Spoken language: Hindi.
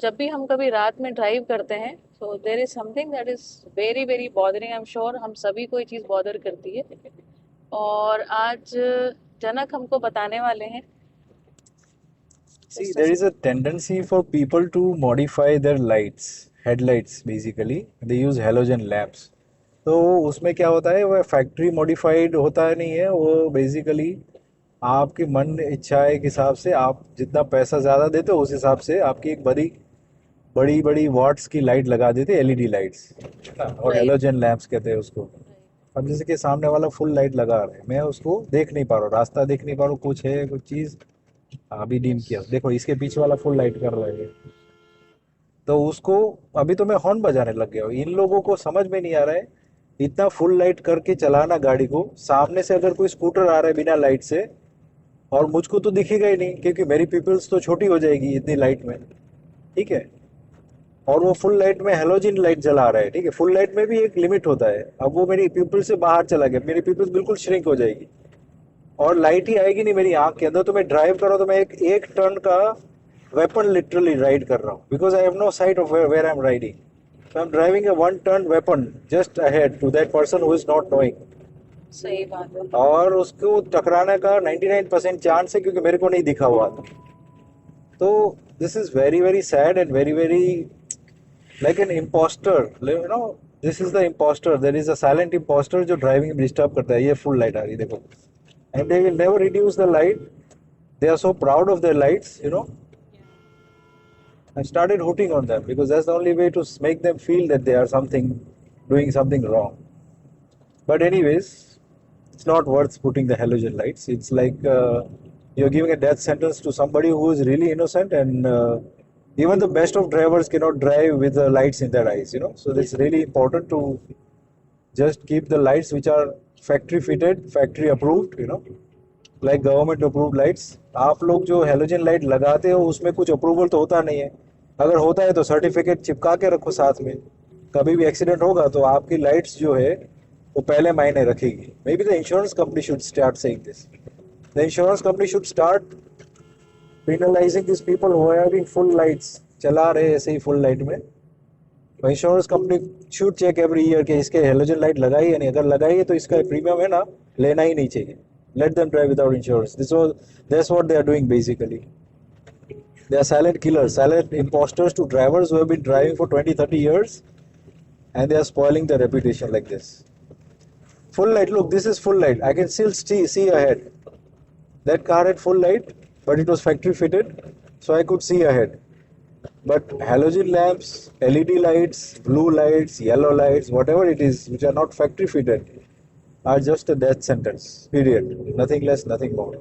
जब भी हम कभी रात में ड्राइव करते हैं, so there is something that is very very bothering. I am sure हम सभी को ये चीज़ बॉदर करती है। और आज जनक हमको बताने वाले हैं See, इस there is a tendency for people to modify their lights, headlights basically. They use halogen lamps. तो उसमें क्या होता है, वह फैक्ट्री मॉडिफाइड होता है नहीं है, वो बेसिकली आपकी मन इच्छा के हिसाब से आप जितना पैसा ज़्यादा देते हो उस हिसाब से आपकी एक बड़ी बड़ी बड़ी वॉट्स की लाइट लगा देते हैं, एलईडी लाइट्स ना, और राइट। हेलोजन लैंप्स कहते हैं उसको। अब जैसे कि सामने वाला फुल लाइट लगा रहे हैं, मैं उसको देख नहीं पा रहा हूँ, रास्ता देख नहीं पा रहा हूँ, कुछ है कुछ चीज़ अभी डीम यस। किया, देखो इसके पीछे वाला फुल लाइट कर रहा है। तो उसको अभी तो मैं हॉर्न बजाने लग गया हूँ, इन लोगों को समझ में नहीं आ रहा है इतना फुल लाइट करके चलाना गाड़ी को। सामने से अगर कोई स्कूटर आ रहा है बिना लाइट से, और मुझको तो दिखेगा ही नहीं क्योंकि मेरी पिपल्स तो छोटी हो जाएगी इतनी लाइट में, ठीक है। और वो फुल लाइट में हेलोजन लाइट जला रहा है, ठीक है, फुल लाइट में भी एक लिमिट होता है। अब वो मेरी पिपल से बाहर चला गया, मेरी पिपल्स बिल्कुल श्रिंक हो जाएगी और लाइट ही आएगी नहीं मेरी आंख के अंदर। तो मैं ड्राइव कर रहा हूँ तो मैं एक टर्न का वेपन लिटरली राइड कर रहा हूँ, because I have no sight of where I am riding. So I'm driving a one turn weapon just ahead to that person who is not knowing. सही बात है। और उसको टकराने का 99% चांस है क्योंकि मेरे को नहीं दिखा हुआ था। तो this is very very sad and very very like an impostor, you know, this is the impostor, there is a silent impostor जो ड्राइविंग में डिस्टर्ब करता है। ये फुल लाइट आ रही है देखो, and they will never reduce the light, they are so proud of their lights, you know. I started hooting on them because that's the only way to make them feel that they are something, doing something wrong. But anyways, it's not worth putting the halogen lights. It's like you're giving a death sentence to somebody who is really innocent, and even the best of drivers cannot drive with the lights in their eyes, you know. So it's really important to just keep the lights which are factory fitted, factory approved, you know, like government approved lights. आप लोग जो हेलोजन लाइट लगाते हो उसमें कुछ अप्रूवल तो होता नहीं है, अगर होता है तो सर्टिफिकेट चिपका के रखो साथ में। कभी भी एक्सीडेंट होगा तो आपकी लाइट्स जो है वो पहले मायने रखेगी। May be the insurance company should start saying this, the insurance company should start penalising this people who are having full lights, चला रहे ऐसे ही फुल लाइट में। तो insurance company should check every year कि इसके हेलोजन लाइट लगाई है नहीं, अगर लगाई है तो इसका प्रीमियम है ना, लेना ही नहीं चाहिए। Let them drive without insurance. That's what they are doing basically. They are silent killers, silent imposters to drivers who have been driving for 20, 30 years, and they are spoiling their reputation like this. Full light, look, this is full light. I can still see ahead. That car had full light, but it was factory fitted, so I could see ahead. But halogen lamps, LED lights, blue lights, yellow lights, whatever it is, which are not factory fitted, are just a death sentence. Period. Nothing less, nothing more.